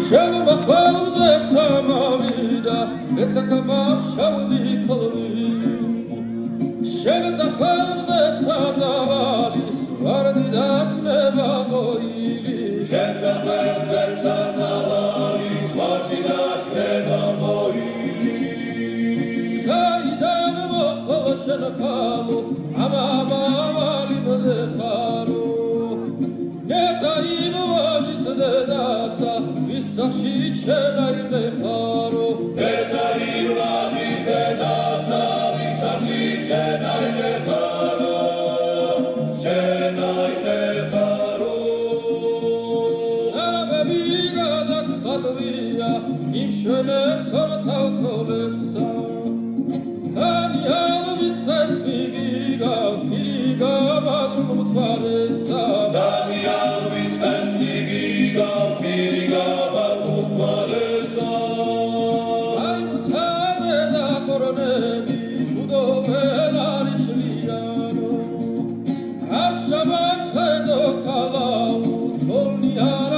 შენობა ხვალზე წამავიდა ეცაკაბავ შავდი ქოლვი შენეცა ხვალზე წამავალის ვარდი დაკნება მოილი შენეცა ხვალზე წამავალის ვარდი დაკნება მოილი საიდან მოხვალ შენქალო ამავალი მოდეხარო ნეტაინოვის დედასა ვისახში ჩენაირდე ხარო ნეტაინოვის დედასა ვისახში ჩენაირდე ხარო ჩენაირდე ხარო ზარაბები გადახატვია იმ შენებს ორთავთოლებსა დანიალვის ხესვი გიგავს მირიგავად მუთვალესა დანიალვის ხესვი გიგავს მირიგავად მუთვალესა აი მუთარე და კორონები ბუდობენ არიშლიანო არ შაბათ ხედო კალავ თოლნი არა